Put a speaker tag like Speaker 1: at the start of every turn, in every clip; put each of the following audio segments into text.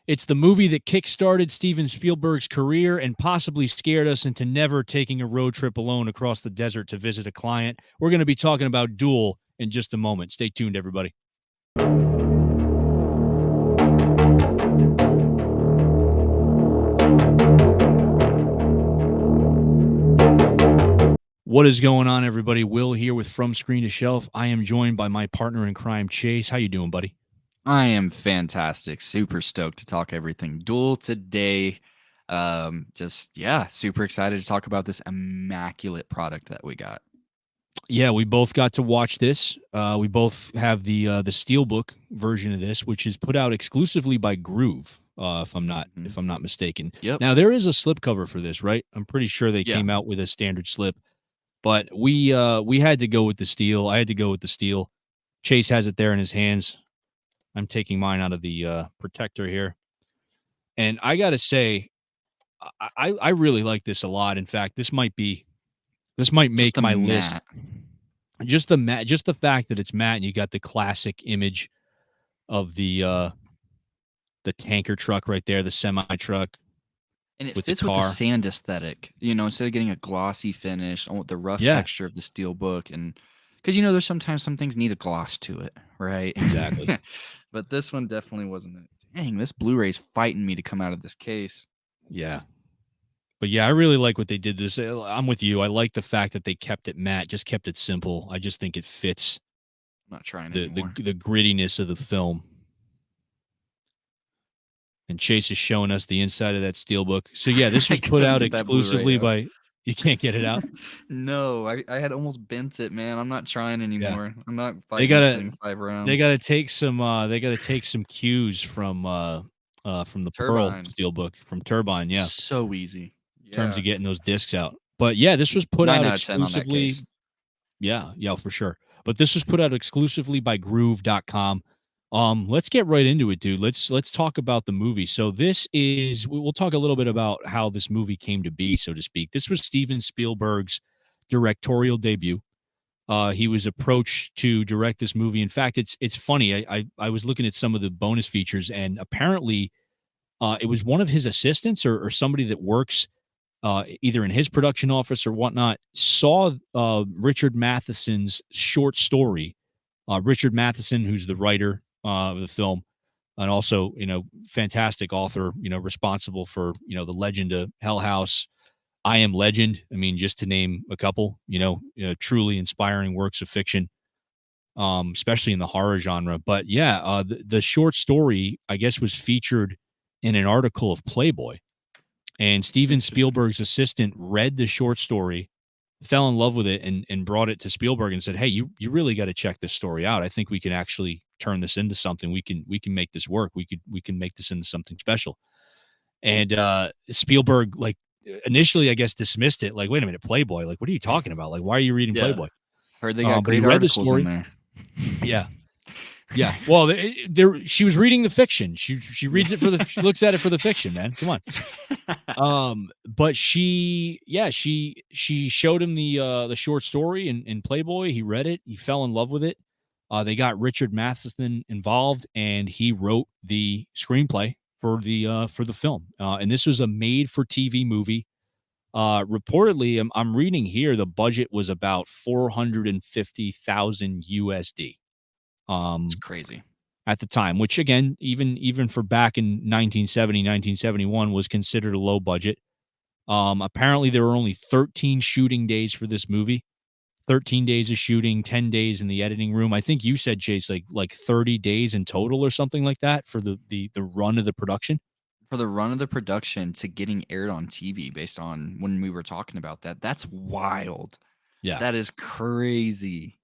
Speaker 1: It's the movie that kickstarted Steven Spielberg's career and possibly scared us into never taking a road trip alone across the desert to visit a client. We're going to be talking about Duel in just a moment. Stay tuned, everybody. What is going on, everybody? Will here with From Screen to Shelf. I am joined by my partner in crime, Chase. How you doing, buddy?
Speaker 2: I am fantastic. Super stoked to talk everything Duel today. Super excited to talk about this immaculate product that we got.
Speaker 1: Yeah, we both got to watch this. We both have the steelbook version of this, which is put out exclusively by Groove, if I'm not mistaken.
Speaker 2: Yep.
Speaker 1: Now there is a slipcover for this, right? I'm pretty sure they
Speaker 2: Yeah.
Speaker 1: came out with a standard slip, but we had to go with the steel. I had to go with the steel. Chase has it there in his hands. I'm taking mine out of the protector here, and I gotta say, I really like this a lot. In fact, this might
Speaker 2: Just
Speaker 1: make
Speaker 2: the
Speaker 1: my list.
Speaker 2: matte.
Speaker 1: Just the fact that it's matte and you got the classic image of the tanker truck right there, the semi truck
Speaker 2: And it
Speaker 1: with the
Speaker 2: fits with the
Speaker 1: car.
Speaker 2: sand aesthetic. Instead of getting a glossy finish, I want the rough
Speaker 1: Yeah,
Speaker 2: texture of the steel book. And because, there's sometimes some things need a gloss to it, right?
Speaker 1: exactly.
Speaker 2: But this one definitely wasn't it. Dang, this Blu-ray's fighting me to come out of this case.
Speaker 1: Yeah. But yeah, I really like what they did this. I'm with you. I like the fact that they kept it matte, just kept it simple. I just think it fits
Speaker 2: I'm not trying
Speaker 1: the
Speaker 2: anymore.
Speaker 1: the grittiness of the film. And Chase is showing us the inside of that steelbook. So yeah, this
Speaker 2: I
Speaker 1: was put
Speaker 2: couldn't
Speaker 1: out
Speaker 2: get that Blu-ray
Speaker 1: exclusively
Speaker 2: out.
Speaker 1: by. You can't get it out.
Speaker 2: No, I had almost bent it, man. I'm not trying
Speaker 1: Yeah,
Speaker 2: anymore. I'm not
Speaker 1: they
Speaker 2: fighting this
Speaker 1: gotta
Speaker 2: thing 5
Speaker 1: they
Speaker 2: rounds.
Speaker 1: gotta take some cues from the Pearl
Speaker 2: Turbine.
Speaker 1: steelbook from Turbine. Yeah,
Speaker 2: So easy.
Speaker 1: in terms
Speaker 2: Yeah.
Speaker 1: of getting those discs out. But yeah, this was put
Speaker 2: 9
Speaker 1: out
Speaker 2: out of 10 on that
Speaker 1: exclusively.
Speaker 2: case.
Speaker 1: Yeah, for sure. But this was put out exclusively by Groove.com. Let's get right into it, dude. Let's talk about the movie. So we'll talk a little bit about how this movie came to be, so to speak. This was Steven Spielberg's directorial debut. He was approached to direct this movie. In fact, it's funny. I was looking at some of the bonus features, and apparently, it was one of his assistants or somebody that works either in his production office or whatnot, saw Richard Matheson's short story. Richard Matheson, who's the writer of the film, and also fantastic author, responsible for the Legend of Hell House, I Am Legend. I mean, just to name a couple, truly inspiring works of fiction, especially in the horror genre. But yeah, the short story, I guess, was featured in an article of Playboy, and Steven
Speaker 2: Interesting.
Speaker 1: Spielberg's assistant read the short story, fell in love with it, and brought it to Spielberg and said, "Hey, you really got to check this story out. I think we can actually turn this into something. We can make this work. We can make this into something special." And Spielberg, like, initially, I guess, dismissed it. Like, wait a minute, Playboy. Like, what are you talking about? Like, why are you reading
Speaker 2: Yeah.
Speaker 1: Playboy?
Speaker 2: Heard they got
Speaker 1: But he
Speaker 2: great
Speaker 1: read the
Speaker 2: articles in
Speaker 1: story.
Speaker 2: there.
Speaker 1: Yeah, yeah. Well, she was reading the fiction. She reads it she looks at it for the fiction, man. Come on. But she showed him the short story in Playboy. He read it. He fell in love with it. They got Richard Matheson involved, and he wrote the screenplay for the film. And this was a made for TV movie. Reportedly, I'm reading here the budget was about 450,000 USD.
Speaker 2: It's
Speaker 1: Um,
Speaker 2: crazy.
Speaker 1: at the time, which again, even for back in 1970, 1971, was considered a low budget. Apparently, there were only 13 shooting days for this movie. 13 days of shooting, 10 days in the editing room. I think you said, Chase, like 30 days in total or something like that for the run of the production.
Speaker 2: For the run of the production to getting aired on TV based on when we were talking about that, that's wild.
Speaker 1: Yeah,
Speaker 2: That is crazy.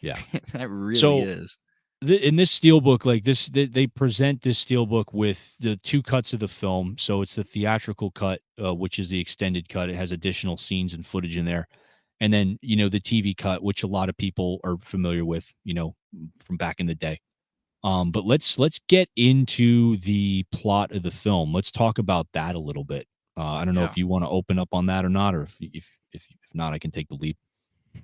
Speaker 1: yeah.
Speaker 2: That really
Speaker 1: So
Speaker 2: is.
Speaker 1: in this steelbook, like this, they present this steelbook with the two cuts of the film. So it's the theatrical cut, which is the extended cut. It has additional scenes and footage in there, and then the TV cut, which a lot of people are familiar with, from back in the day. But let's get into the plot of the film. Let's talk about that a little bit. I don't know
Speaker 2: Yeah.
Speaker 1: if you want to open up on that or not, or if not, I can take the lead.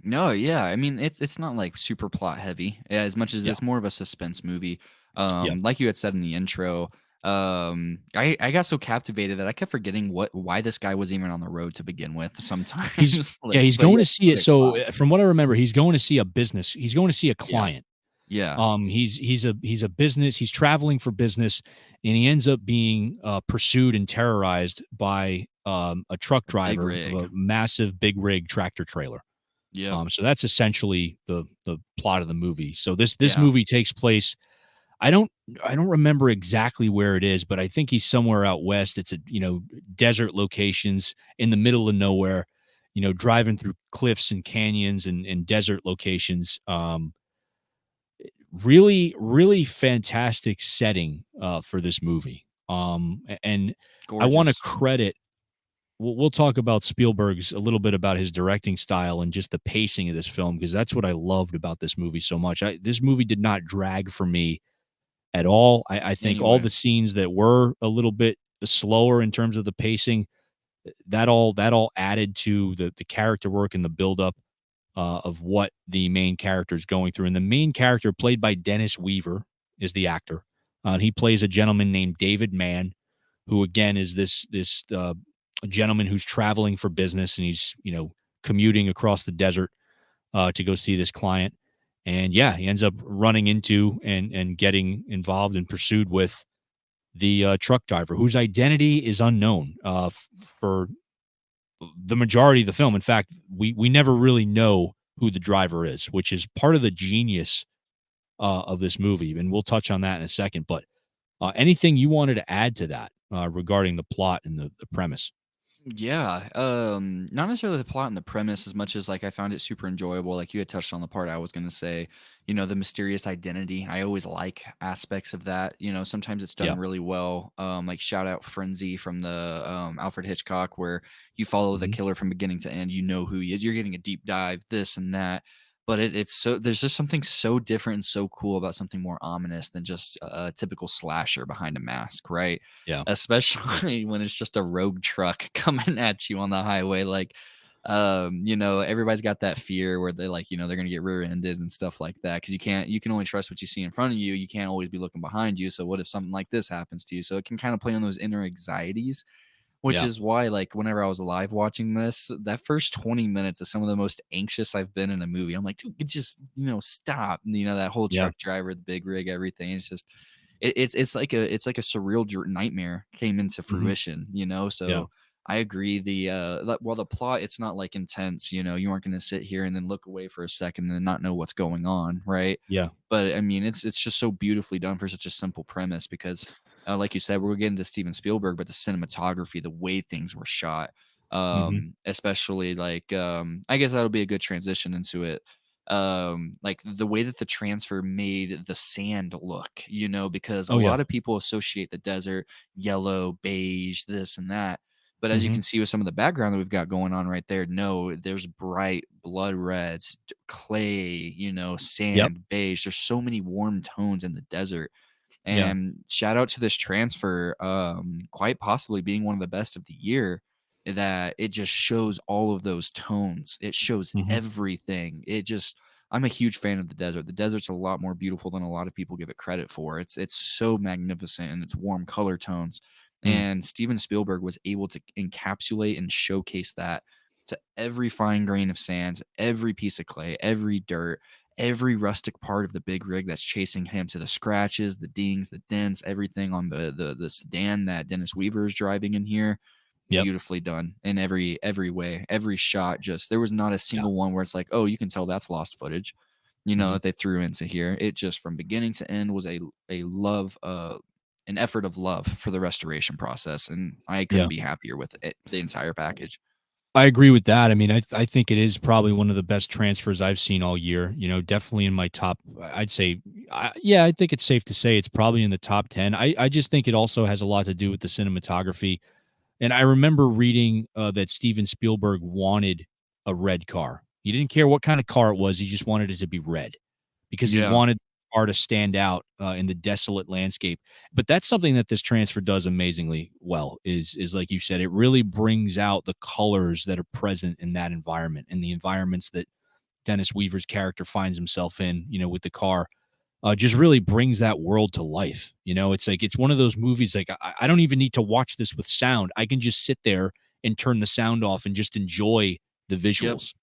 Speaker 2: No, yeah. I mean, it's not like super plot heavy as much as
Speaker 1: Yeah,
Speaker 2: it's more of a suspense movie.
Speaker 1: yeah,
Speaker 2: Like you had said in the intro, I got so captivated that I kept forgetting why this guy was even on the road to begin with
Speaker 1: He's
Speaker 2: sometimes,
Speaker 1: yeah,
Speaker 2: like,
Speaker 1: he's
Speaker 2: but
Speaker 1: going
Speaker 2: yeah,
Speaker 1: to see
Speaker 2: what
Speaker 1: it.
Speaker 2: a
Speaker 1: So,
Speaker 2: class.
Speaker 1: from what I remember, he's going to see a business. He's going to see a
Speaker 2: Yeah,
Speaker 1: client.
Speaker 2: yeah,
Speaker 1: He's a business. He's traveling for business, and he ends up being pursued and terrorized by a truck
Speaker 2: a big
Speaker 1: driver of
Speaker 2: rig.
Speaker 1: a massive big rig tractor trailer.
Speaker 2: Yep,
Speaker 1: So that's essentially the plot of the movie. So this
Speaker 2: yeah,
Speaker 1: movie takes place. I don't I don't remember exactly where it is, but I think he's somewhere out west. It's a desert locations in the middle of nowhere. Driving through cliffs and canyons and desert locations. Really, really fantastic setting for this movie. And I want to
Speaker 2: gorgeous.
Speaker 1: credit. We'll talk about Spielberg's a little bit about his directing style and just the pacing of this film because that's what I loved about this movie so much. This movie did not drag for me at all. I think all
Speaker 2: Anyway,
Speaker 1: the scenes that were a little bit slower in terms of the pacing, that all added to the character work and the buildup of what the main character is going through. And the main character, played by Dennis Weaver, is the actor. He plays a gentleman named David Mann, who again is this gentleman who's traveling for business, and he's commuting across the desert to go see this client. And yeah, he ends up running into and getting involved and pursued with the truck driver, whose identity is unknown for the majority of the film. In fact, we never really know who the driver is, which is part of the genius of this movie, and we'll touch on that in a second. But anything you wanted to add to that regarding the plot and the premise?
Speaker 2: yeah, not necessarily the plot and the premise as much as like I found it super enjoyable. Like you had touched on the part I was gonna say, the mysterious identity. I always like aspects of that. Sometimes it's done
Speaker 1: Yeah.
Speaker 2: really well. Like shout out Frenzy from the Alfred Hitchcock, where you follow the
Speaker 1: Hmm.
Speaker 2: killer from beginning to end. You know who he is. You're getting a deep dive, this and that. But it's so there's just something so different and so cool about something more ominous than just a typical slasher behind a mask, right?
Speaker 1: Yeah.
Speaker 2: Especially when it's just a rogue truck coming at you on the highway. Like, everybody's got that fear where they're like, they're gonna get rear-ended and stuff like that. Cause you can only trust what you see in front of you. You can't always be looking behind you. So what if something like this happens to you? So it can kind of play on those inner anxieties, which
Speaker 1: Yeah.
Speaker 2: is why, like, whenever I was live watching this, that first 20 minutes is some of the most anxious I've been in a movie. I'm like, dude, just, stop. That whole
Speaker 1: Yeah.
Speaker 2: truck driver, the big rig, everything. It's just it's like a surreal nightmare came into
Speaker 1: Hmm.
Speaker 2: fruition.
Speaker 1: Yeah.
Speaker 2: So I agree. While the plot, it's not like intense. You aren't going to sit here and then look away for a second and not know what's going on, right?
Speaker 1: Yeah.
Speaker 2: But I mean, it's just so beautifully done for such a simple premise because, like you said, we're getting to Steven Spielberg, but the cinematography, the way things were shot,
Speaker 1: Hmm.
Speaker 2: especially like, I guess that'll be a good transition into it. Like the way that the transfer made the sand look, because a
Speaker 1: Oh yeah.
Speaker 2: lot of people associate the desert yellow, beige, this and that. But as you
Speaker 1: Hmm.
Speaker 2: can see with some of the background that we've got going on right there, no, there's bright blood reds, clay,
Speaker 1: Yep.
Speaker 2: sand, beige. There's so many warm tones in the desert.
Speaker 1: Yeah.
Speaker 2: And shout out to this transfer, quite possibly being one of the best of the year, that it just shows all of those tones. It shows
Speaker 1: Hmm.
Speaker 2: everything. I'm a huge fan of the desert. The desert's a lot more beautiful than a lot of people give it credit for. It's so magnificent in its warm color tones.
Speaker 1: Mm.
Speaker 2: And Steven Spielberg was able to encapsulate and showcase that to every fine grain of sand, every piece of clay, every dirt, every rustic part of the big rig that's chasing him, to the scratches, the dings, the dents, everything on the sedan that Dennis Weaver is driving in here.
Speaker 1: Yep.
Speaker 2: Beautifully done in every way. Every shot, just there was not a
Speaker 1: Yeah.
Speaker 2: single one where it's like, oh, you can tell that's lost footage,
Speaker 1: Hmm.
Speaker 2: that they threw into here. It just from beginning to end was a love, an effort of love for the restoration process, and I couldn't
Speaker 1: Yeah.
Speaker 2: be happier with it, the entire package.
Speaker 1: I agree with that. I mean, I think it is probably one of the best transfers I've seen all year. Definitely in my top. I'd say, yeah, I think it's safe to say it's probably in the top 10. I just think it also has a lot to do with the cinematography. And I remember reading that Steven Spielberg wanted a red car. He didn't care what kind of car it was. He just wanted it to be red because he
Speaker 2: Yeah.
Speaker 1: wanted the car to stand out in the desolate landscape. But that's something that this transfer does amazingly well. Is like you said, it really brings out the colors that are present in that environment and the environments that Dennis Weaver's character finds himself in. With the car. just really brings that world to life. You know, it's like it's one of those movies like I don't even need to watch this with sound. I can just sit there and turn the sound off and just enjoy the
Speaker 2: Yep,
Speaker 1: visuals,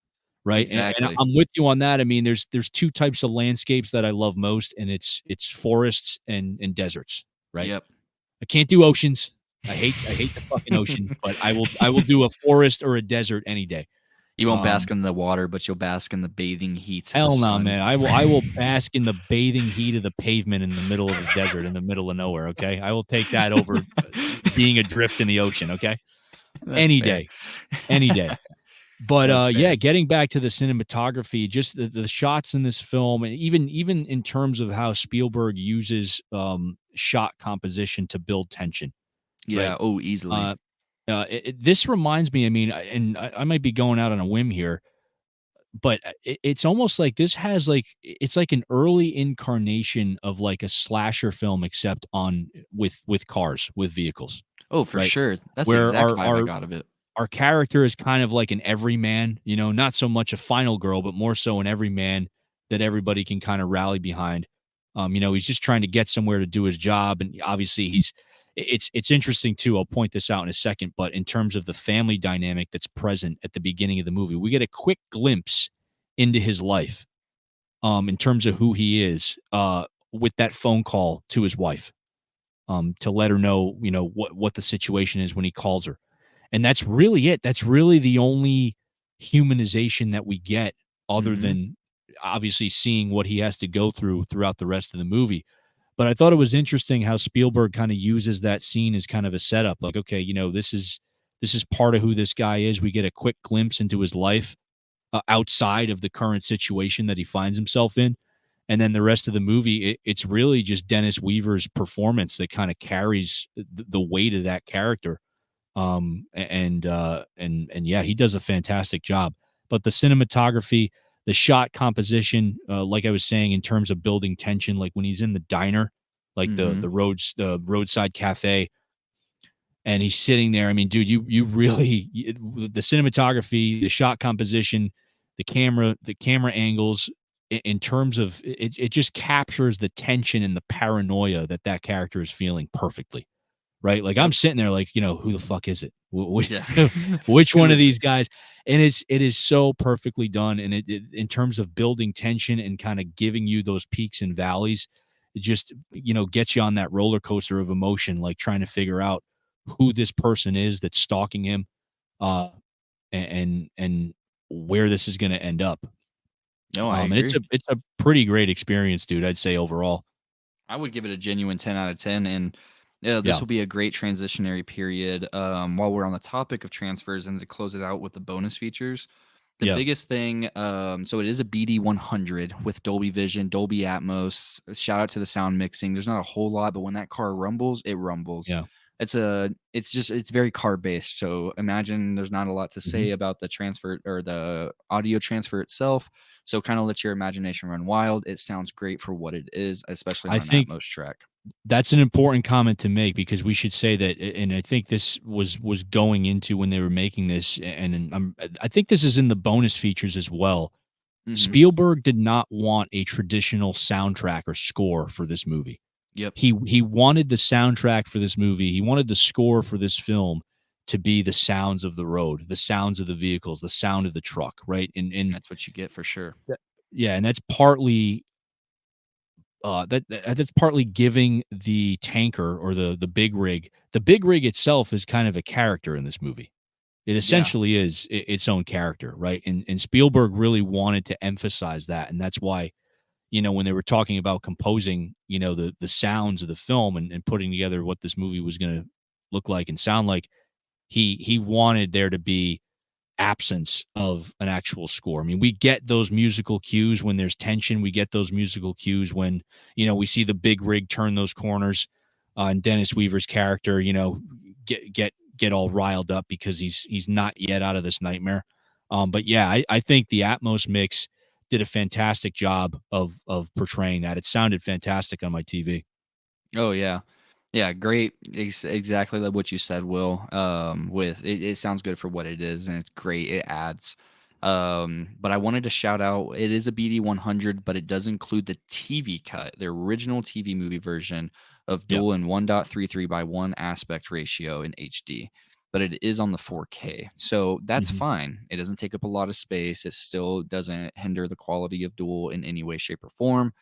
Speaker 1: right? And
Speaker 2: exactly.
Speaker 1: I'm with you on that. I mean, there's two types of landscapes that I love most, and it's forests and deserts, right?
Speaker 2: Yep.
Speaker 1: I can't do oceans. I hate the fucking ocean, but I will do a forest or a desert any day.
Speaker 2: You won't bask
Speaker 1: Um,
Speaker 2: in the water, but you'll bask in the bathing heat of the
Speaker 1: Hell no,
Speaker 2: sun.
Speaker 1: man. I will bask in the bathing heat of the pavement in the middle of the desert, in the middle of nowhere, okay? I will take that over, being adrift in the ocean, okay?
Speaker 2: That's
Speaker 1: Any
Speaker 2: fair.
Speaker 1: day, any day. But,
Speaker 2: That's
Speaker 1: yeah,
Speaker 2: fair.
Speaker 1: getting back to the cinematography, just the shots in this film, and even in terms of how Spielberg uses, shot composition to build tension, right?
Speaker 2: Yeah, oh, easily.
Speaker 1: Uh, this reminds me, I mean, I might be going out on a whim here, but, it's almost like this has, like it's like an early incarnation of, like, a slasher film except on with cars, with vehicles,
Speaker 2: Oh, for
Speaker 1: right?
Speaker 2: sure. That's the
Speaker 1: Where
Speaker 2: exact vibe I got of it.
Speaker 1: our character is kind of like an everyman, you know, not so much a final girl, but more so an everyman that everybody can kind of rally behind. You know, he's just trying to get somewhere to do his job, and obviously it's interesting too. I'll point this out in a second, but in terms of the family dynamic that's present at the beginning of the movie, we get a quick glimpse into his life, in terms of who he is, with that phone call to his wife, to let her know, you know, what the situation is when he calls her. And that's really it. That's really the only humanization that we get other
Speaker 2: Mhm,
Speaker 1: than obviously seeing what he has to go through throughout the rest of the movie. But I thought it was interesting how Spielberg kind of uses that scene as kind of a setup. Like, okay, you know, this is part of who this guy is. We get a quick glimpse into his life, outside of the current situation that he finds himself in. And then the rest of the movie, it's really just Dennis Weaver's performance that kind of carries the weight of that character. And yeah, he does a fantastic job. But the cinematography, the shot composition, like I was saying, in terms of building tension, like when he's in the diner, like
Speaker 2: mhm.
Speaker 1: the roadside cafe, and he's sitting there. I mean, dude, you really the cinematography, the shot composition, the camera angles, in terms of it just captures the tension and the paranoia that that character is feeling perfectly. Right? Like, I'm
Speaker 2: Yep.
Speaker 1: sitting there like, you know, "Who the fuck is it?
Speaker 2: Yeah.
Speaker 1: Which
Speaker 2: Who
Speaker 1: one of
Speaker 2: is it?
Speaker 1: these guys?" And it is so perfectly done, and it in terms of building tension and kinda giving you those peaks and valleys, it just, you know, gets you on that roller coaster of emotion, like, trying to figure out who this person is that's stalking him, uh, and where this is gonna end up.
Speaker 2: No, I
Speaker 1: And it's
Speaker 2: agree.
Speaker 1: a pretty great experience, dude, I'd say overall.
Speaker 2: I would give it a genuine 10 out of 10. And this
Speaker 1: Yeah,
Speaker 2: will be a great transitionary period while we're on the topic of transfers and to close it out with the bonus features. The
Speaker 1: yeah,
Speaker 2: biggest thing, so it is a BD 100 with Dolby Vision, Dolby Atmos. Shout out to the sound mixing. There's not a whole lot, but when that car rumbles, it rumbles.
Speaker 1: yeah.
Speaker 2: It's very car based. So imagine there's not a lot to
Speaker 1: Mhm.
Speaker 2: say about the transfer or the audio transfer itself. So kind of let your imagination run wild. It sounds great for what it is, especially
Speaker 1: I
Speaker 2: on an
Speaker 1: think
Speaker 2: Atmos track.
Speaker 1: that's an important comment to make because we should say that, and I think this was going into when they were making this, and I think this is in the bonus features as well.
Speaker 2: Hmm.
Speaker 1: Spielberg did not want a traditional soundtrack or score for this movie.
Speaker 2: Yep,
Speaker 1: He wanted the soundtrack for this movie. He wanted the score for this film to be the sounds of the road, the sounds of the vehicles, the sound of the truck, right? And
Speaker 2: that's what you get for sure.
Speaker 1: yeah, and that's partly that's partly giving the tanker or the big rig. The big rig itself is kind of a character in this movie. It
Speaker 2: Yeah.
Speaker 1: essentially is its own character, right? And Spielberg really wanted to emphasize that, and that's why, you know, when they were talking about composing, you know, the sounds of the film and putting together what this movie was going to look like and sound like, he wanted there to be absence of an actual score. I mean, we get those musical cues when there's tension. We get those musical cues when, you know, we see the big rig turn those corners, and Dennis Weaver's character, you know, get all riled up because he's not yet out of this nightmare. But yeah, I think the Atmos mix did a fantastic job of portraying that. It sounded fantastic on my TV.
Speaker 2: Oh yeah. Yeah, great. Exactly like what you said, Will. With it, it sounds good for what it is, and it's great. It adds. But I wanted to shout out, it is a BD100, but it does include the TV cut, the original TV movie version of
Speaker 1: Yep.
Speaker 2: Duel in 1.33 by 1 aspect ratio in HD. But it is on the 4K. So that's
Speaker 1: Mhm.
Speaker 2: fine. It doesn't take up a lot of space. It still doesn't hinder the quality of Duel in any way, shape, or form.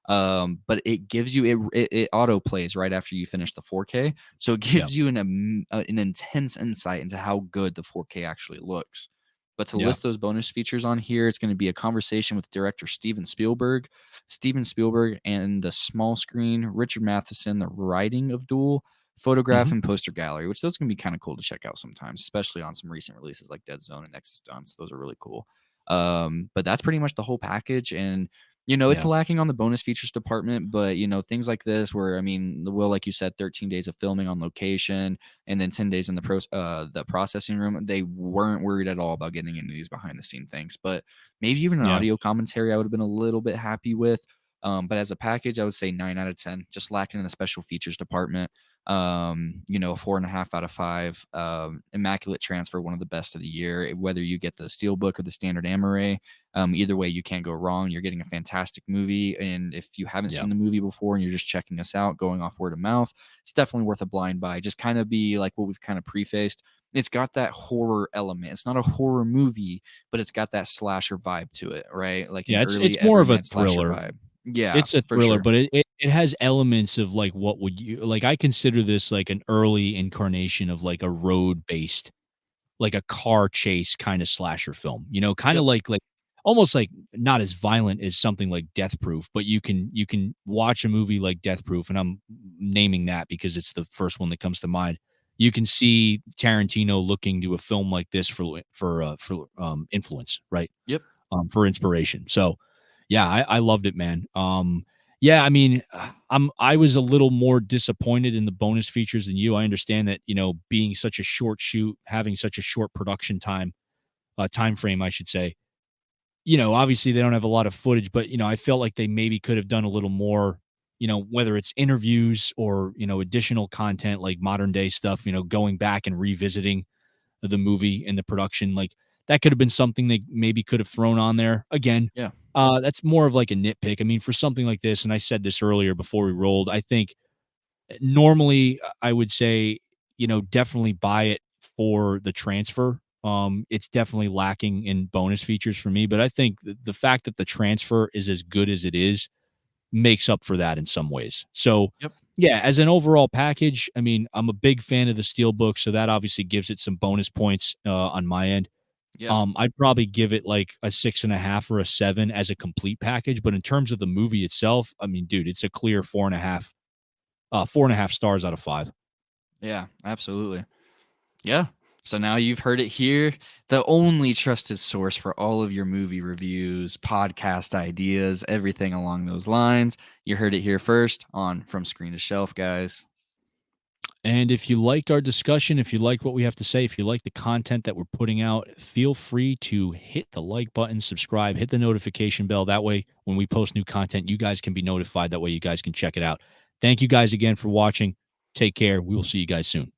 Speaker 2: But it gives you it auto plays right after you finish the 4K, so it
Speaker 1: Yep.
Speaker 2: gives you an intense insight into how good the 4K actually looks. But to
Speaker 1: Yeah.
Speaker 2: list those bonus features on here, it's going to be a conversation with director Steven Spielberg. Steven Spielberg and the small screen, Richard Matheson, the writing of Duel, photograph
Speaker 1: Mhm.
Speaker 2: and poster gallery, which those can be kind of cool to check out sometimes, especially on some recent releases like Dead Zone and Nexus Stunts. Those are really cool. But that's pretty much the whole package. And it's
Speaker 1: Yeah.
Speaker 2: lacking on the bonus features department, but things like this where, I mean, the will, like you said, 13 days of filming on location and then 10 days in the processing room. They weren't worried at all about getting into these behind the scene things. But maybe even an
Speaker 1: Yeah.
Speaker 2: audio commentary I would have been a little bit happy with. But as a package, I would say 9 out of 10, just lacking in the special features department. 4.5 out of 5. Immaculate transfer, one of the best of the year. Whether you get the steelbook or the standard Amaray, either way, you can't go wrong. You're getting a fantastic movie. And if you haven't
Speaker 1: Yeah.
Speaker 2: seen the movie before and you're just checking us out, going off word of mouth, it's definitely worth a blind buy. Just kind of be like what we've kind of prefaced. It's got that horror element. It's not a horror movie, but it's got that slasher vibe to it, right? Like an
Speaker 1: Yeah, it's
Speaker 2: early
Speaker 1: more of a
Speaker 2: everyman slasher
Speaker 1: thriller.
Speaker 2: vibe. Yeah,
Speaker 1: It's a
Speaker 2: for
Speaker 1: thriller,
Speaker 2: sure.
Speaker 1: but it has elements of, like, what would you like, I consider this, like, an early incarnation of, like, a road-based, like, a car chase kinda slasher film, kinda
Speaker 2: Yep.
Speaker 1: like almost, like, not as violent as something like Death Proof, but you can watch a movie like Death Proof, and I'm naming that because it's the first one that comes to mind. You can see Tarantino looking to a film like this for influence, right?
Speaker 2: Yep.
Speaker 1: For inspiration. So, yeah, I loved it, man. Yeah, I mean, I was a little more disappointed in the bonus features than you. I understand that, being such a short shoot, having such a short production time frame, I should say. Obviously they don't have a lot of footage, but I felt like they maybe could have done a little more, whether it's interviews or, additional content like modern day stuff, going back and revisiting the movie and the production, like, that could have been something they maybe could have thrown on there. Again,
Speaker 2: Yeah.
Speaker 1: that's more of like a nitpick. I mean, for something like this, and I said this earlier before we rolled, I think normally I would say, definitely buy it for the transfer. It's definitely lacking in bonus features for me, but I think the fact that the transfer is as good as it is makes up for that in some ways. So,
Speaker 2: Yep.
Speaker 1: yeah, as an overall package, I mean, I'm a big fan of the Steelbook, so that obviously gives it some bonus points on my end.
Speaker 2: Yeah.
Speaker 1: I'd probably give it like a 6.5 or a 7 as a complete package, but in terms of the movie itself, I mean, dude, it's a clear 4.5 stars out of 5.
Speaker 2: Yeah. Absolutely. Yeah. So now you've heard it here, the only trusted source for all of your movie reviews, podcast ideas, everything along those lines. You heard it here first on From Screen to Shelf, guys.
Speaker 1: And if you liked our discussion, if you like what we have to say, if you like the content that we're putting out, feel free to hit the like button, subscribe, hit the notification bell. That way, when we post new content, you guys can be notified. That way, you guys can check it out. Thank you guys again for watching. Take care. We will see you guys soon.